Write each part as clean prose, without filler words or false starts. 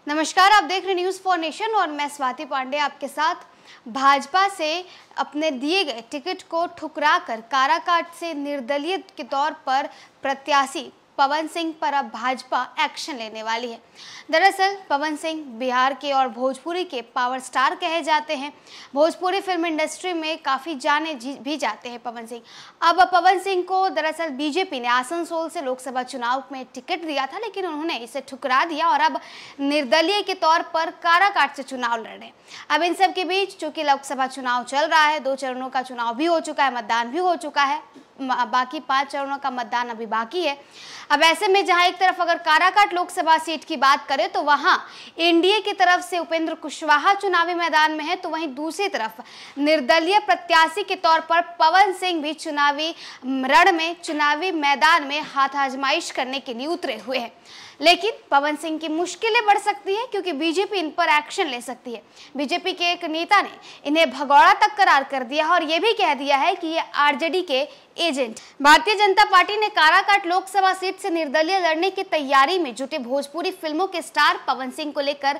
नमस्कार, आप देख रहे न्यूज़ फॉर नेशन और मैं स्वाति पांडे आपके साथ। भाजपा से अपने दिए गए टिकट को ठुकराकर काराकाट से निर्दलीय के तौर पर प्रत्याशी पवन सिंह पर अब भाजपा एक्शन लेने वाली है। दरअसल पवन सिंह बिहार के और भोजपुरी के पावर स्टार कहे जाते हैं। भोजपुरी फिल्म इंडस्ट्री में काफ़ी जाने भी जाते हैं पवन सिंह। अब पवन सिंह को दरअसल बीजेपी ने आसनसोल से लोकसभा चुनाव में टिकट दिया था, लेकिन उन्होंने इसे ठुकरा दिया और अब निर्दलीय के तौर पर काराकाट से चुनाव लड़ रहे हैं। अब इन सब के बीच चूंकि लोकसभा चुनाव चल रहा है, 2 चरणों का चुनाव भी हो चुका है, मतदान भी हो चुका है, बाकी 5 चरणों का मतदान अभी बाकी है। अब ऐसे में जहां एक तरफ अगर काराकाट लोकसभा सीट की बात करें तो वहां एनडीए की तरफ से उपेंद्र कुशवाहा चुनावी मैदान में है, तो वहीं दूसरी तरफ निर्दलीय प्रत्याशी के तौर पर पवन सिंह भी चुनावी रण में, चुनावी मैदान में हाथ आजमाइश करने के लिए उतरे हुए हैं। लेकिन पवन सिंह की मुश्किलें बढ़ सकती है क्योंकि बीजेपी इन पर एक्शन ले सकती है। बीजेपी के एक नेता ने इन्हें भगौड़ा तक करार कर दिया और यह भी कह दिया है कि ये आरजेडी के एजेंट। भारतीय जनता पार्टी ने काराकाट लोकसभा सीट से निर्दलीय लड़ने की तैयारी में जुटे भोजपुरी फिल्मों के स्टार पवन सिंह को लेकर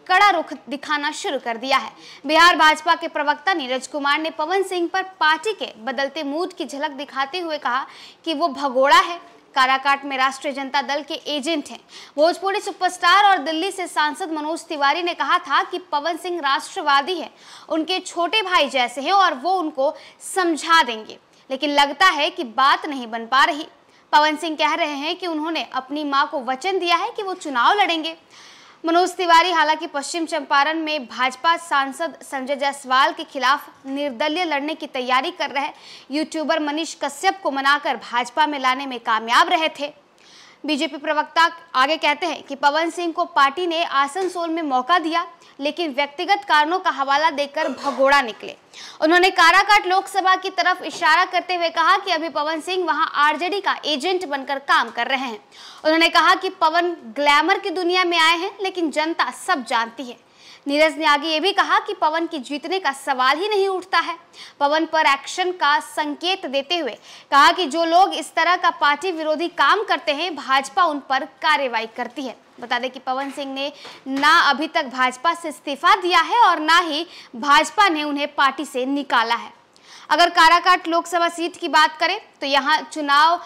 कड़ा रुख दिखाना शुरू कर दिया है। बिहार भाजपा के प्रवक्ता नीरज कुमार ने पवन सिंह पर पार्टी के बदलते मूड की झलक दिखाते हुए कहा कि वो भगोड़ा है, काराकाट में राष्ट्रीय जनता दल के एजेंट हैं। भोजपुरी सुपरस्टार और दिल्ली से सांसद मनोज तिवारी ने कहा था कि पवन सिंह राष्ट्रवादी हैं, उनके छोटे भाई जैसे हैं और वो उनको समझा देंगे, लेकिन लगता है कि बात नहीं बन पा रही। पवन सिंह कह रहे हैं कि उन्होंने अपनी मां को वचन दिया है कि वो चुनाव लड़ेंगे। मनोज तिवारी हालांकि पश्चिम चंपारण में भाजपा सांसद संजय जायसवाल के खिलाफ निर्दलीय लड़ने की तैयारी कर रहे यूट्यूबर मनीष कश्यप को मनाकर भाजपा में लाने में कामयाब रहे थे। बीजेपी प्रवक्ता आगे कहते हैं कि पवन सिंह को पार्टी ने आसनसोल में मौका दिया, लेकिन व्यक्तिगत कारणों का हवाला देकर भगोड़ा निकले। उन्होंने काराकाट लोकसभा की तरफ इशारा करते हुए कहा कि अभी पवन सिंह वहां आरजेडी का एजेंट बनकर काम कर रहे हैं। उन्होंने कहा कि पवन ग्लैमर की दुनिया में आए हैं, लेकिन जनता सब जानती है। नीरज ने आगे ये भी कहा कि पवन की जीतने का सवाल ही नहीं उठता है। पवन पर एक्शन का संकेत देते हुए कहा कि जो लोग इस तरह का पार्टी विरोधी काम करते हैं, भाजपा उन पर कार्रवाई करती है। बता दें कि पवन सिंह ने ना अभी तक भाजपा से इस्तीफा दिया है और ना ही भाजपा ने उन्हें पार्टी से निकाला है। अगर काराकाट लोकसभा सीट की बात करें तो यहाँ चुनाव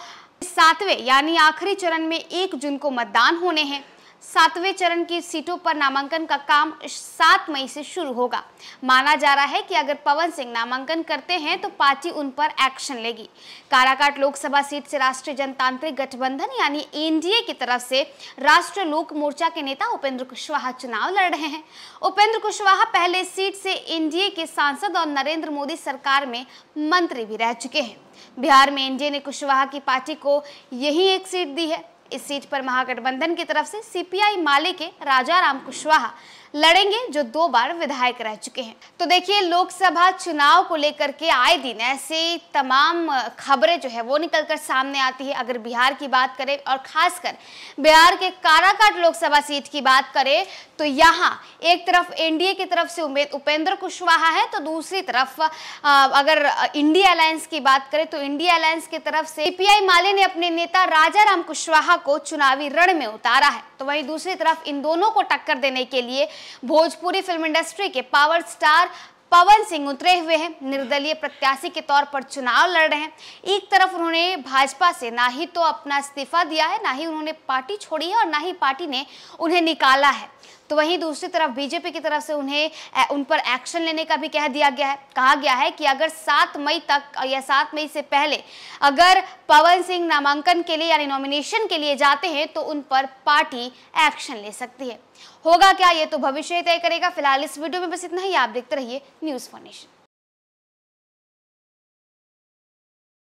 7वें यानी आखिरी चरण में 1 जून को मतदान होने हैं। 7वें चरण की सीटों पर नामांकन का काम 7 मई से शुरू होगा। माना जा रहा है कि अगर पवन सिंह नामांकन करते हैं तो पार्टी उन पर एक्शन लेगी। काराकाट लोकसभा सीट से राष्ट्रीय जनतांत्रिक गठबंधन यानी एनडीए की तरफ से राष्ट्रीय लोक मोर्चा के नेता उपेंद्र कुशवाहा चुनाव लड़ रहे हैं। उपेंद्र कुशवाहा पहले इस सीट से एनडीए के सांसद और नरेंद्र मोदी सरकार में मंत्री भी रह चुके हैं। बिहार में एनडीए ने कुशवाहा की पार्टी को यही एक सीट दी है। इस सीट पर महागठबंधन की तरफ से सीपीआई माले के राजाराम कुशवाहा लड़ेंगे, जो 2 बार विधायक रह चुके हैं। तो देखिए, लोकसभा चुनाव को लेकर के आए दिन ऐसे तमाम खबरें जो है वो निकलकर सामने आती है। अगर बिहार की बात करें और खासकर बिहार के काराकाट लोकसभा सीट की बात करें तो यहाँ एक तरफ एनडीए की तरफ से उपेंद्र कुशवाहा है, तो दूसरी तरफ अगर इंडिया अलायंस की बात करें तो इंडिया अलायंस की तरफ से सीपीआई माले ने अपने नेता राजाराम कुशवाहा को चुनावी रण में उतारा है। तो वहीं दूसरी तरफ इन दोनों को टक्कर देने के लिए भोजपुरी फिल्म इंडस्ट्री के पावर स्टार पवन सिंह उतरे हुए हैं। निर्दलीय प्रत्याशी के तौर पर चुनाव लड़ रहे हैं। एक तरफ उन्होंने भाजपा से ना ही तो अपना इस्तीफा दिया है, ना ही उन्होंने पार्टी छोड़ी है और ना ही पार्टी ने उन्हें निकाला है। तो वहीं दूसरी तरफ बीजेपी की तरफ से उन पर एक्शन लेने का भी कह दिया गया है। कहा गया है कि अगर 7 मई तक या 7 मई से पहले अगर पवन सिंह नामांकन के लिए यानी नॉमिनेशन के लिए जाते हैं तो उन पर पार्टी एक्शन ले सकती है। होगा क्या, ये तो भविष्य तय करेगा। फिलहाल इस वीडियो में बस इतना ही। आप देखते रहिए न्यूज़ फॉर नेशन।